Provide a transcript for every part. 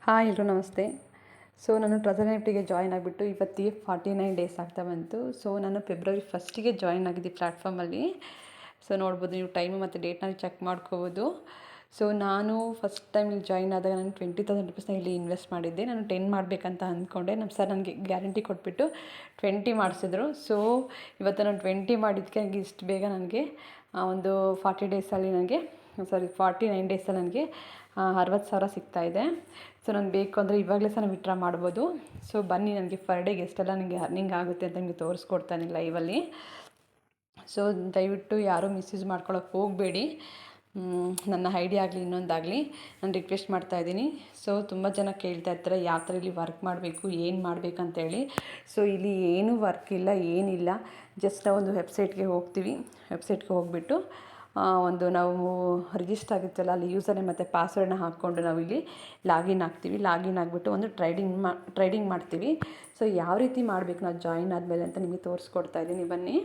Hi ಎಲ್ರು ನಮಸ್ತೆ. So ನಾನು ಟ್ರೆಸರ್ ನೆಫ್ಟಿಗೆ ಜಾಯ್ನ್ ಆಗಿಬಿಟ್ಟು ಇವತ್ತಿಗೆ 49 ಡೇಸ್ ಆಗ್ತಾ ಬಂತು. ಸೊ ನಾನು ಫೆಬ್ರವರಿ 1ಗೆ ಜಾಯ್ನ್ ಆಗಿದ್ದೆ ಪ್ಲ್ಯಾಟ್ಫಾರ್ಮಲ್ಲಿ. ಸೊ ನೋಡ್ಬೋದು ನೀವು ಟೈಮು ಮತ್ತು ಡೇಟ್ನ ಚೆಕ್ ಮಾಡ್ಕೋಬೋದು. ಸೊ ನಾನು ಫಸ್ಟ್ ಟೈಮ್ ಇಲ್ಲಿ ಜಾಯ್ನ್ ಆದಾಗ ನಾನು 20,000 ರುಪೀಸ್ನ ಇಲ್ಲಿ ಇನ್ವೆಸ್ಟ್ ಮಾಡಿದ್ದೆ. ನಾನು 10 ಮಾಡಬೇಕಂತ ಅಂದ್ಕೊಂಡೆ. ನಮ್ಮ ಸರ್ ನನಗೆ ಗ್ಯಾರಂಟಿ ಕೊಟ್ಬಿಟ್ಟು 20 ಮಾಡಿಸಿದ್ರು. ಸೊ ಇವತ್ತು ನಾನು 20 ಮಾಡಿದ್ದಕ್ಕೆ ನನಗೆ ಇಷ್ಟು ಬೇಗ ನನಗೆ ಒಂದು 49 ಡೇಸಲ್ಲಿ ನನಗೆ 60,000 ಸಿಗ್ತಾಯಿದೆ. ಸೊ ನನಗೆ ಬೇಕು ಅಂದರೆ ಇವಾಗಲೇ ಸಹ ನಾನು ವಿತ್ಡ್ರಾ ಮಾಡ್ಬೋದು. ಸೊ ಬನ್ನಿ ನನಗೆ ಪರ್ ಡೇಗೆ ಎಷ್ಟೆಲ್ಲ ನನಗೆ ಅರ್ನಿಂಗ್ ಆಗುತ್ತೆ ಅಂತ ನಿಮಗೆ ತೋರಿಸ್ಕೊಡ್ತಾನೆ ಲೈವಲ್ಲಿ. ಸೊ ದಯವಿಟ್ಟು ಯಾರೂ ಮಿಸ್ಯೂಸ್ ಮಾಡ್ಕೊಳಕ್ಕೆ ಹೋಗಬೇಡಿ. ನನ್ನ ಐಡಿಯಾ ಆಗಲಿ ಇನ್ನೊಂದಾಗಲಿ ನಾನು ರಿಕ್ವೆಸ್ಟ್ ಮಾಡ್ತಾಯಿದ್ದೀನಿ. ಸೊ ತುಂಬ ಜನ ಕೇಳ್ತಾ ಇರ್ತಾರೆ ಯಾವ ಥರ ಇಲ್ಲಿ ವರ್ಕ್ ಮಾಡಬೇಕು, ಏನು ಮಾಡಬೇಕಂತೇಳಿ. ಸೊ ಇಲ್ಲಿ ಏನೂ ವರ್ಕ್ ಇಲ್ಲ, ಏನಿಲ್ಲ. ಜಸ್ಟ್ ನಾವೊಂದು ವೆಬ್ಸೈಟ್ಗೆ ಹೋಗ್ತೀವಿ. ವೆಬ್ಸೈಟ್ಗೆ ಹೋಗಿಬಿಟ್ಟು ನಾವು ರಿಜಿಸ್ಟರ್ ಆಗಿರ್ತೀವಲ್ಲ, ಅಲ್ಲಿ ಯೂಸರ್ ನೇಮ್ ಮತ್ತು ಪಾಸ್ವರ್ಡ್ನ ಹಾಕ್ಕೊಂಡು ನಾವಿಲ್ಲಿ ಲಾಗಿನ್ ಆಗ್ತೀವಿ. ಲಾಗಿನ್ ಆಗಿಬಿಟ್ಟು ಒಂದು ಟ್ರೇಡಿಂಗ್ ಮಾಡ್ತೀವಿ. ಸೊ ಯಾವ ರೀತಿ ಮಾಡಬೇಕು ನಾವು ಜಾಯಿನ್ ಆದಮೇಲೆ ಅಂತ ನಿಮಗೆ ತೋರಿಸ್ಕೊಡ್ತಾ ಇದ್ದೀನಿ, ಬನ್ನಿ.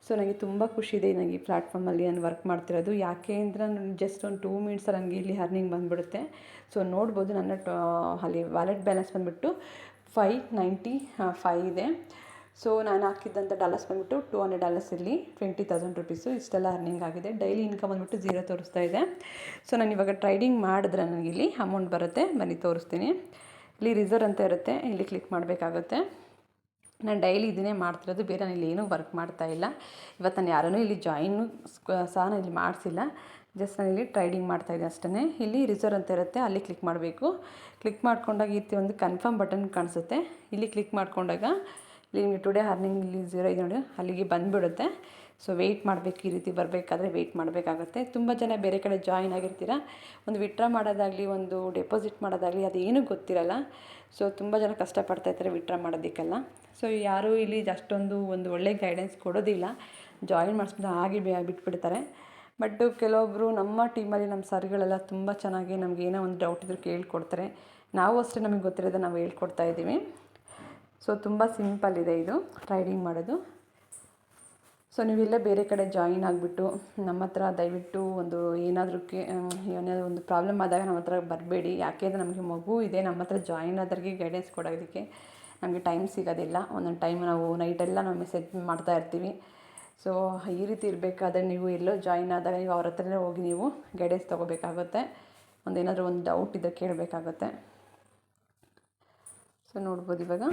ಸೊ ನನಗೆ ತುಂಬ ಖುಷಿ ಇದೆ ನನಗೆ ಈ ಪ್ಲ್ಯಾಟ್ಫಾರ್ಮಲ್ಲಿ ನಾನು ವರ್ಕ್ ಮಾಡ್ತಿರೋದು. ಯಾಕೆ ಅಂದರೆ ನಾನು ಜಸ್ಟ್ ಒಂದು 2 ಮಿನಿಟ್ಸಲ್ಲಿ ನನಗೆ ಇಲ್ಲಿ ಅರ್ನಿಂಗ್ ಬಂದುಬಿಡುತ್ತೆ. ಸೊ ನೋಡ್ಬೋದು ನನ್ನ ಅಲ್ಲಿ ವ್ಯಾಲೆಟ್ ಬ್ಯಾಲೆನ್ಸ್ ಬಂದುಬಿಟ್ಟು $595 ಇದೆ. ಸೊ ನಾನು ಹಾಕಿದ್ದಂಥ ಡಾಲರ್ಸ್ ಬಂದುಬಿಟ್ಟು $200 ಇಲ್ಲಿ 20,000 ರುಪೀಸು ಇಷ್ಟೆಲ್ಲ ಅರ್ನಿಂಗ್ ಆಗಿದೆ. ಡೈಲಿ ಇನ್ಕಮ್ ಬಂದುಬಿಟ್ಟು 0 ತೋರಿಸ್ತಾ ಇದೆ. ಸೊ ನಾನು ಇವಾಗ ಟ್ರೇಡಿಂಗ್ ಮಾಡಿದ್ರೆ ನನಗಿಲ್ಲಿ ಅಮೌಂಟ್ ಬರುತ್ತೆ, ಬನ್ನಿ ತೋರಿಸ್ತೀನಿ. ಇಲ್ಲಿ ರಿಸರ್ವ್ ಅಂತ ಇರುತ್ತೆ, ಇಲ್ಲಿ ಕ್ಲಿಕ್ ಮಾಡಬೇಕಾಗುತ್ತೆ. ನಾನು ಡೈಲಿ ಇದನ್ನೇ ಮಾಡ್ತಿರೋದು, ಬೇರೆ ನಾನು ಇಲ್ಲಿ ಏನೂ ವರ್ಕ್ ಮಾಡ್ತಾಯಿಲ್ಲ. ಇವತ್ತು ನಾನು ಯಾರನ್ನೂ ಇಲ್ಲಿ ಜಾಯಿನು ಸಹ ನಾನು ಇಲ್ಲಿ ಮಾಡಿಸಿಲ್ಲ. ಜಸ್ಟ್ ನಾನು ಇಲ್ಲಿ ಟ್ರೇಡಿಂಗ್ ಮಾಡ್ತಾಯಿದ್ದೆ ಅಷ್ಟೇ. ಇಲ್ಲಿ ರಿಸರ್ವ್ ಅಂತ ಇರುತ್ತೆ, ಅಲ್ಲಿ ಕ್ಲಿಕ್ ಮಾಡಬೇಕು. ಕ್ಲಿಕ್ ಮಾಡ್ಕೊಂಡಾಗ ಈ ರೀತಿ ಒಂದು ಕನ್ಫರ್ಮ್ ಬಟನ್ ಕಾಣಿಸುತ್ತೆ. ಇಲ್ಲಿ ಕ್ಲಿಕ್ ಮಾಡ್ಕೊಂಡಾಗ ಇಲ್ಲಿ ನಿಮಗೆ ಟುಡೇ ಅರ್ನಿಂಗ್ ಇಲ್ಲಿ 0 ಇದೆ ನೋಡಿ, ಅಲ್ಲಿಗೆ ಬಂದುಬಿಡುತ್ತೆ. ಸೊ ವೆಯ್ಟ್ ಮಾಡಬೇಕು, ಈ ರೀತಿ ಬರಬೇಕಾದ್ರೆ ವೆಯ್ಟ್ ಮಾಡಬೇಕಾಗುತ್ತೆ. ತುಂಬ ಜನ ಬೇರೆ ಕಡೆ ಜಾಯಿನ್ ಆಗಿರ್ತೀರ, ಒಂದು ವಿತ್ಡ್ರಾ ಮಾಡೋದಾಗಲಿ, ಒಂದು ಡೆಪಾಸಿಟ್ ಮಾಡೋದಾಗಲಿ ಅದೇನೂ ಗೊತ್ತಿರಲ್ಲ. ಸೊ ತುಂಬ ಜನ ಕಷ್ಟಪಡ್ತಾಯಿರ್ತಾರೆ ವಿತ್ಡ್ರಾ ಮಾಡೋದಕ್ಕೆಲ್ಲ. ಸೊ ಯಾರೂ ಇಲ್ಲಿ ಅಷ್ಟೊಂದು ಒಂದು ಒಳ್ಳೆ ಗೈಡೆನ್ಸ್ ಕೊಡೋದಿಲ್ಲ. ಜಾಯಿನ್ ಮಾಡಿಸ್ಬಿಟ್ಟು ಹಾಗೆ ಬಿಟ್ಬಿಡ್ತಾರೆ. ಬಟ್ ಕೆಲವೊಬ್ಬರು ನಮ್ಮ ಟೀಮಲ್ಲಿ ನಮ್ಮ ಸರ್ಗಳೆಲ್ಲ ತುಂಬ ಚೆನ್ನಾಗಿ ನಮ್ಗೆ ಏನೋ ಒಂದು ಡೌಟ್ ಇದ್ರೂ ಕೇಳ್ಕೊಡ್ತಾರೆ. ನಾವು ಅಷ್ಟೇ ನಮಗೆ ಗೊತ್ತಿರೋದು ನಾವು ಹೇಳ್ಕೊಡ್ತಾ ಇದ್ದೀವಿ. ಸೊ ತುಂಬ ಸಿಂಪಲ್ ಇದೆ ಇದು ಟ್ರೇಡಿಂಗ್ ಮಾಡೋದು. ಸೊ ನೀವೆಲ್ಲ ಬೇರೆ ಕಡೆ ಜಾಯಿನ್ ಆಗಿಬಿಟ್ಟು ನಮ್ಮ ಹತ್ರ ದಯವಿಟ್ಟು ಏನಾದರೂ ಒಂದು ಪ್ರಾಬ್ಲಮ್ ಆದಾಗ ನಮ್ಮ ಹತ್ರ ಬರಬೇಡಿ. ಯಾಕೆಂದರೆ ನಮಗೆ ಮಗು ಇದೆ, ನಮ್ಮ ಹತ್ರ ಜಾಯಿನ್ ಆದವ್ರಿಗೆ ಗೈಡೆನ್ಸ್ ಕೊಡೋದಕ್ಕೆ ನಮಗೆ ಟೈಮ್ ಸಿಗೋದಿಲ್ಲ. ಒಂದೊಂದು ಟೈಮ್ ನಾವು ನೈಟೆಲ್ಲ ನಾವು ಮೆಸೇಜ್ ಮಾಡ್ತಾ ಇರ್ತೀವಿ. ಸೊ ಈ ರೀತಿ ಇರಬೇಕಾದ್ರೆ ನೀವು ಎಲ್ಲೋ ಜಾಯಿನ್ ಆದಾಗ ನೀವು ಅವ್ರ ಹತ್ರನೇ ಹೋಗಿ ನೀವು ಗೈಡೆನ್ಸ್ ತೊಗೋಬೇಕಾಗುತ್ತೆ. ಏನಾದರೂ ಒಂದು ಡೌಟ್ ಇದ್ದರೆ ಕೇಳಬೇಕಾಗುತ್ತೆ. ಸೊ ನೋಡ್ಬೋದು ಇವಾಗ.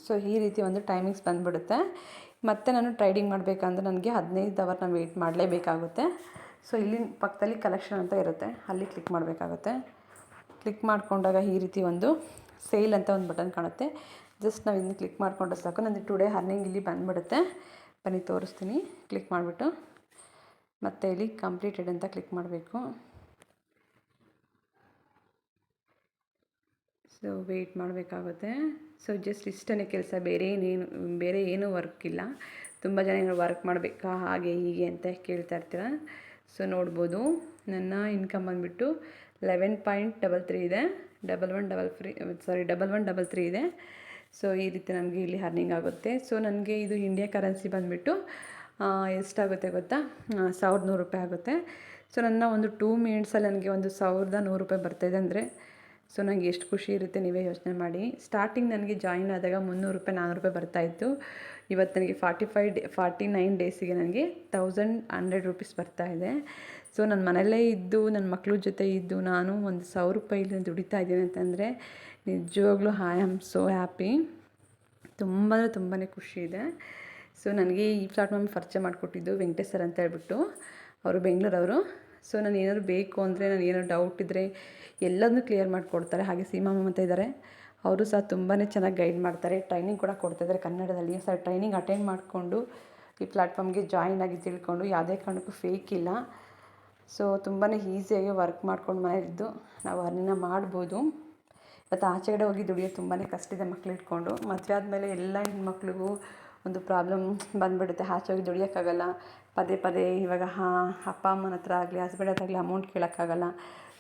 ಸೊ ಈ ರೀತಿ ಒಂದು ಟೈಮಿಂಗ್ಸ್ ಬಂದುಬಿಡುತ್ತೆ. ಮತ್ತು ನಾನು ಟ್ರೇಡಿಂಗ್ ಮಾಡಬೇಕಂದ್ರೆ ನನಗೆ 15 ಅವರ್ ನಾನು ವೆಯ್ಟ್ ಮಾಡಲೇಬೇಕಾಗುತ್ತೆ. ಸೊ ಇಲ್ಲಿ ಪಕ್ಕದಲ್ಲಿ ಕಲೆಕ್ಷನ್ ಅಂತ ಇರುತ್ತೆ, ಅಲ್ಲಿ ಕ್ಲಿಕ್ ಮಾಡಬೇಕಾಗುತ್ತೆ. ಕ್ಲಿಕ್ ಮಾಡಿಕೊಂಡಾಗ ಈ ರೀತಿ ಒಂದು ಸೇಲ್ ಅಂತ ಒಂದು ಬಟನ್ ಕಾಣುತ್ತೆ. ಜಸ್ಟ್ ನಾವು ಇದನ್ನು ಕ್ಲಿಕ್ ಮಾಡಿಕೊಂಡ್ರೆ ಸಾಕು, ನನಗೆ ಟುಡೇ ಅರ್ನಿಂಗ್ ಇಲ್ಲಿ ಬಂದುಬಿಡುತ್ತೆ. ಬನ್ನಿ ತೋರಿಸ್ತೀನಿ. ಕ್ಲಿಕ್ ಮಾಡಿಬಿಟ್ಟು ಮತ್ತು ಇಲ್ಲಿ ಕಂಪ್ಲೀಟೆಡ್ ಅಂತ ಕ್ಲಿಕ್ ಮಾಡಬೇಕು. ಸೊ ವೆಯ್ಟ್ ಮಾಡಬೇಕಾಗುತ್ತೆ. ಸೊ ಜಸ್ಟ್ ಇಷ್ಟೇ ಕೆಲಸ, ಬೇರೆ ಏನೂ ವರ್ಕ್ ಇಲ್ಲ. ತುಂಬ ಜನ ಏನೋ ವರ್ಕ್ ಮಾಡಬೇಕಾ ಹಾಗೆ ಹೀಗೆ ಅಂತ ಕೇಳ್ತಾ ಇರ್ತೀರ. ಸೊ ನೋಡ್ಬೋದು ನನ್ನ ಇನ್ಕಮ್ ಬಂದುಬಿಟ್ಟು 11.33 ಇದೆ, 1133 ಇದೆ. ಸೊ ಈ ರೀತಿ ನನಗೆ ಇಲ್ಲಿ ಅರ್ನಿಂಗ್ ಆಗುತ್ತೆ. ಸೊ ನನಗೆ ಇದು ಇಂಡಿಯಾ ಕರೆನ್ಸಿ ಬಂದುಬಿಟ್ಟು ಎಷ್ಟಾಗುತ್ತೆ ಗೊತ್ತಾ, 1,100 ರೂಪಾಯಿ ಆಗುತ್ತೆ. ಸೊ ನನ್ನ ಒಂದು 2 ಮಿನಿಟ್ಸಲ್ಲಿ ನನಗೆ ಒಂದು 1,100 ರೂಪಾಯಿ ಬರ್ತಾಯಿದೆ ಅಂದರೆ ಸೊ ನನಗೆ ಎಷ್ಟು ಖುಷಿ ಇರುತ್ತೆ ನೀವೇ ಯೋಚನೆ ಮಾಡಿ. ಸ್ಟಾರ್ಟಿಂಗ್ ನನಗೆ ಜಾಯಿನ್ ಆದಾಗ 300 ರೂಪಾಯಿ 400 ರೂಪಾಯಿ ಬರ್ತಾಯಿತ್ತು. ಇವತ್ತು ನನಗೆ 49 ಡೇಸಿಗೆ ನನಗೆ 1,100 ರೂಪೀಸ್ ಬರ್ತಾಯಿದೆ. ಸೊ ನನ್ನ ಮನೆಯಲ್ಲೇ ಇದ್ದು ನನ್ನ ಮಕ್ಳ ಜೊತೆ ಇದ್ದು ನಾನು ಒಂದು 1,000 ರೂಪಾಯಿ ಇಲ್ಲಿ ದುಡಿತಾ ಇದ್ದೀನಿ ಅಂತಂದರೆ ನಿಜವಾಗ್ಲೂ ಐ ಆಮ್ ಸೋ ಹ್ಯಾಪಿ. ತುಂಬ ಅಂದರೆ ತುಂಬಾ ಖುಷಿ ಇದೆ. ಸೊ ನನಗೆ ಈ ಪ್ಲ್ಯಾಟ್ಫಾರ್ಮ್ ಪರಿಚಯ ಮಾಡಿಕೊಟ್ಟಿದ್ದು ವೆಂಕಟೇಶ್ ಸರ್ ಅಂತ ಹೇಳ್ಬಿಟ್ಟು, ಅವರು ಬೆಂಗಳೂರವರು. ಸೊ ನಾನು ಏನಾದರೂ ಬೇಕು ಅಂದರೆ ನಾನು ಏನಾದ್ರು ಡೌಟ್ ಇದ್ದರೆ ಎಲ್ಲದನ್ನೂ ಕ್ಲಿಯರ್ ಮಾಡಿಕೊಡ್ತಾರೆ. ಹಾಗೆ ಸೀಮಾ ಮ್ಯಾಮ್ ಅಂತ ಇದ್ದಾರೆ, ಅವರು ಸಹ ತುಂಬಾ ಚೆನ್ನಾಗಿ ಗೈಡ್ ಮಾಡ್ತಾರೆ. ಟ್ರೈನಿಂಗ್ ಕೂಡ ಕೊಡ್ತಾಯಿದ್ದಾರೆ ಕನ್ನಡದಲ್ಲಿ. ಸರ್ ಟ್ರೈನಿಂಗ್ ಅಟೆಂಡ್ ಮಾಡಿಕೊಂಡು ಈ ಪ್ಲ್ಯಾಟ್ಫಾರ್ಮ್ಗೆ ಜಾಯಿನ್ ಆಗಿ ತಿಳ್ಕೊಂಡು ಯಾವುದೇ ಕಾರಣಕ್ಕೂ ಫೇಕ್ ಇಲ್ಲ. ಸೊ ತುಂಬಾ ಈಸಿಯಾಗಿ ವರ್ಕ್ ಮಾಡ್ಕೊಂಡು ಮನೆಯಲ್ಲಿದ್ದು ನಾವು ಅರ್ನಿಂಗ್ನ ಮಾಡ್ಬೋದು. ಮತ್ತು ಆಚೆಗಡೆ ಹೋಗಿ ದುಡಿಯೋದು ತುಂಬಾ ಕಷ್ಟ ಇದೆ ಮಕ್ಳು ಇಟ್ಕೊಂಡು. ಮದುವೆ ಆದಮೇಲೆ ಎಲ್ಲ ಹೆಣ್ಮಕ್ಳಿಗೂ ಒಂದು ಪ್ರಾಬ್ಲಮ್ ಬಂದುಬಿಡುತ್ತೆ, ಆಚೆ ಹೋಗಿ ದುಡಿಯೋಕ್ಕಾಗಲ್ಲ. ಪದೇ ಇವಾಗ ಅಪ್ಪ ಅಮ್ಮನ ಹತ್ರ ಆಗಲಿ ಹಸ್ಬೆಂಡ್ ಹತ್ರ ಆಗಲಿ ಅಮೌಂಟ್ ಕೇಳೋಕ್ಕಾಗಲ್ಲ.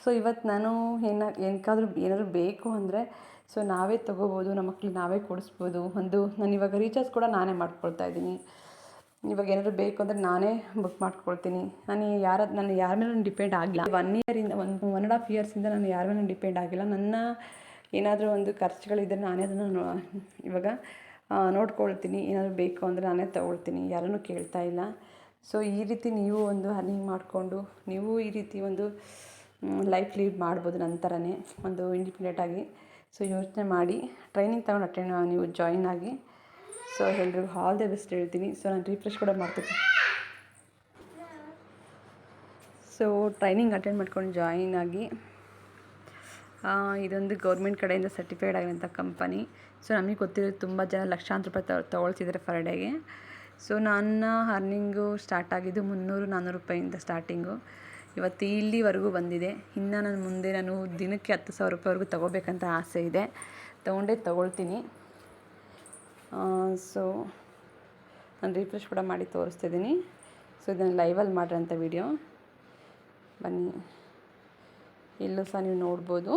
ಸೊ ಇವತ್ತು ನಾನು ಏನಾದರೂ ಬೇಕು ಅಂದರೆ ಸೊ ನಾವೇ ತೊಗೋಬೋದು, ನಮ್ಮ ಮಕ್ಳಿಗೆ ನಾವೇ ಕೊಡಿಸ್ಬೋದು. ನಾನು ಇವಾಗ ರೀಚಾರ್ಜ್ ಕೂಡ ನಾನೇ ಮಾಡ್ಕೊಳ್ತಾ ಇದ್ದೀನಿ. ಇವಾಗ ಏನಾದರೂ ಬೇಕು ಅಂದರೆ ನಾನೇ ಬುಕ್ ಮಾಡ್ಕೊಳ್ತೀನಿ. ನಾನು ಯಾರ ಮೇಲೂ ಡಿಪೆಂಡ್ ಆಗಿಲ್ಲ. 1 ಇಯರಿಂದ 1.5 ಇಯರ್ಸಿಂದ ನಾನು ಯಾರ ಮೇಲೂ ಡಿಪೆಂಡ್ ಆಗಿಲ್ಲ. ನನ್ನ ಏನಾದರೂ ಒಂದು ಖರ್ಚುಗಳಿದ್ದರೆ ನಾನೇ ಅದನ್ನು ಇವಾಗ ನೋಡ್ಕೊಳ್ತೀನಿ. ಏನಾದರೂ ಬೇಕು ಅಂದರೆ ನಾನೇ ತೊಗೊಳ್ತೀನಿ, ಯಾರನ್ನೂ ಕೇಳ್ತಾ ಇಲ್ಲ. ಸೊ ಈ ರೀತಿ ನೀವು ಒಂದು ಅರ್ನಿಂಗ್ ಮಾಡಿಕೊಂಡು ನೀವು ಈ ರೀತಿ ಒಂದು ಲೈಫ್ ಲೀಡ್ ಮಾಡ್ಬೋದು ನನ್ನ ಥರನೇ ಒಂದು ಇಂಡಿಪೆಂಡೆಂಟಾಗಿ. ಸೊ ಯೋಚನೆ ಮಾಡಿ ಟ್ರೈನಿಂಗ್ ತಗೊಂಡು ನೀವು ಜಾಯಿನ್ ಆಗಿ. ಸೊ ಎಲ್ರಿಗೂ ಆಲ್ ದ ಬೆಸ್ಟ್ ಹೇಳ್ತೀನಿ. ಸೊ ನಾನು ರಿಫ್ರೆಶ್ ಕೂಡ ಮಾಡ್ತೀನಿ. ಸೊ ಟ್ರೈನಿಂಗ್ ಅಟೆಂಡ್ ಮಾಡ್ಕೊಂಡು ಜಾಯಿನ್ ಆಗಿ. ಇದೊಂದು ಗೌರ್ಮೆಂಟ್ ಕಡೆಯಿಂದ ಸರ್ಟಿಫೈಡ್ ಆಗಿರೋಂಥ ಕಂಪನಿ. ಸೊ ನಮಗೆ ಗೊತ್ತಿರೋದು ತುಂಬ ಜನ ಲಕ್ಷಾಂತರ ರೂಪಾಯಿ ತೊಗೊಳ್ತಿದ್ದಾರೆ ಪರ್ ಡೇಗೆ. ಸೊ ನನ್ನ ಅರ್ನಿಂಗು ಸ್ಟಾರ್ಟ್ ಆಗಿದ್ದು 300-400 ರೂಪಾಯಿಂದ ಸ್ಟಾರ್ಟಿಂಗು. ಇವತ್ತು ಇಲ್ಲಿವರೆಗೂ ಬಂದಿದೆ. ಇನ್ನು ನಾನು ಮುಂದೆ ದಿನಕ್ಕೆ 10,000 ರೂಪಾಯಿವರೆಗೂ ತೊಗೋಬೇಕಂತ ಆಸೆ ಇದೆ. ತೊಗೊಳ್ತೀನಿ. ಸೊ ನಾನು ರಿಫ್ರೆಶ್ ಕೂಡ ಮಾಡಿ ತೋರಿಸ್ತಿದ್ದೀನಿ. ಸೊ ಇದನ್ನು ಲೈವಲ್ಲಿ ಮಾಡಿರೋಂಥ ವಿಡಿಯೋ. ಬನ್ನಿ, ಇಲ್ಲೂ ಸಹ ನೀವು ನೋಡ್ಬೋದು.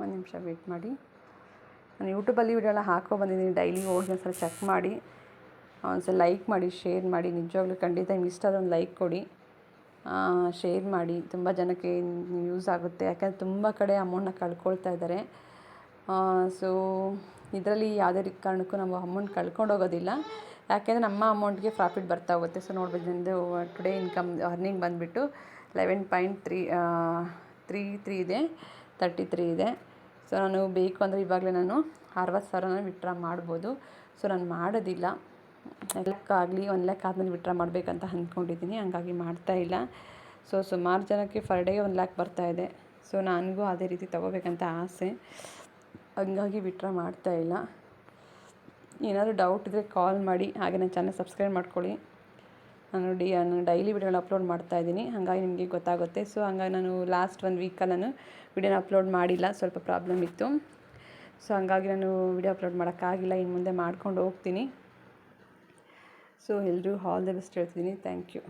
ಒಂದು ನಿಮಿಷ ವೇಟ್ ಮಾಡಿ. ನಾನು ಯೂಟ್ಯೂಬಲ್ಲಿ ವಿಡಿಯೋ ಎಲ್ಲ ಬಂದಿದ್ದೀನಿ. ಡೈಲಿ ಹೋಗಿ ಒಂದ್ಸಲ ಚೆಕ್ ಮಾಡಿ, ಒಂದ್ಸಲ ಲೈಕ್ ಮಾಡಿ, ಶೇರ್ ಮಾಡಿ. ನಿಜವಾಗ್ಲೂ ಖಂಡಿತ ನಿಮ್ಗೆ ಇಷ್ಟ ಆದರೆ ಒಂದು ಲೈಕ್ ಕೊಡಿ, ಶೇರ್ ಮಾಡಿ. ತುಂಬ ಜನಕ್ಕೆ ಯೂಸ್ ಆಗುತ್ತೆ. ಯಾಕಂದರೆ ತುಂಬ ಕಡೆ ಅಮೌಂಟನ್ನ ಕಳ್ಕೊಳ್ತಾ ಇದ್ದಾರೆ. ಸೊ ಇದರಲ್ಲಿ ಯಾವುದೇ ಕಾರಣಕ್ಕೂ ನಾವು ಅಮೌಂಟ್ ಕಳ್ಕೊಂಡು ಹೋಗೋದಿಲ್ಲ. ಯಾಕೆಂದರೆ ನಮ್ಮ ಅಮೌಂಟ್ಗೆ ಪ್ರಾಫಿಟ್ ಬರ್ತಾ ಹೋಗುತ್ತೆ. ಸೊ ನೋಡ್ಬೋದು, ನಿಮ್ಮದು ಟುಡೇ ಅರ್ನಿಂಗ್ ಬಂದುಬಿಟ್ಟು 11.33 ಇದೆ, 33 ಇದೆ. ಸೊ ನಾನು ಬೇಕು ಅಂದರೆ ಇವಾಗಲೇ ನಾನು 60,000 ವಿತ್ಡ್ರಾ ಮಾಡ್ಬೋದು. ಸೊ ನಾನು ಮಾಡೋದಿಲ್ಲ. 1 ಲಕ್ಷ ಆಗಲಿ 1 ಲಕ್ಷ ಆದಮೇಲೆ ವಿತ್ಡ್ರಾ ಮಾಡಬೇಕಂತ ಅಂದ್ಕೊಂಡಿದ್ದೀನಿ. ಹಂಗಾಗಿ ಮಾಡ್ತಾಯಿಲ್ಲ. ಸೊ ಸುಮಾರು ಜನಕ್ಕೆ ಪರ್ ಡೇಗೆ 1 ಲಕ್ಷ ಬರ್ತಾಯಿದೆ. ಸೊ ನನಗೂ ಅದೇ ರೀತಿ ತೊಗೋಬೇಕಂತ ಆಸೆ, ಹಂಗಾಗಿ ವಿತ್ಡ್ರಾ ಮಾಡ್ತಾಯಿಲ್ಲ. ಏನಾದರೂ ಡೌಟ್ ಇದ್ದರೆ ಕಾಲ್ ಮಾಡಿ. ಹಾಗೆ ನನ್ನ ಚಾನಲ್ ಸಬ್ಸ್ಕ್ರೈಬ್ ಮಾಡ್ಕೊಳ್ಳಿ. ನಾನು ಡೈಲಿ ವಿಡಿಯೋನ ಅಪ್ಲೋಡ್ ಮಾಡ್ತಾಯಿದ್ದೀನಿ, ಹಾಗಾಗಿ ನಿಮಗೆ ಗೊತ್ತಾಗುತ್ತೆ. ಸೊ ಹಂಗಾಗಿ ನಾನು ಲಾಸ್ಟ್ 1 ವೀಕಲ್ಲಿ ನಾನು ವಿಡಿಯೋನ ಅಪ್ಲೋಡ್ ಮಾಡಿಲ್ಲ, ಸ್ವಲ್ಪ ಪ್ರಾಬ್ಲಮ್ ಇತ್ತು. ಸೊ ಹಂಗಾಗಿ ನಾನು ವಿಡಿಯೋ ಅಪ್ಲೋಡ್ ಮಾಡೋಕ್ಕಾಗಿಲ್ಲ. ಇನ್ನು ಮುಂದೆ ಮಾಡ್ಕೊಂಡು ಹೋಗ್ತೀನಿ. ಸೊ ಎಲ್ಲರೂ ಆಲ್ ದ ಬೆಸ್ಟ್ ಹೇಳ್ತಿದ್ದೀನಿ. Thank you.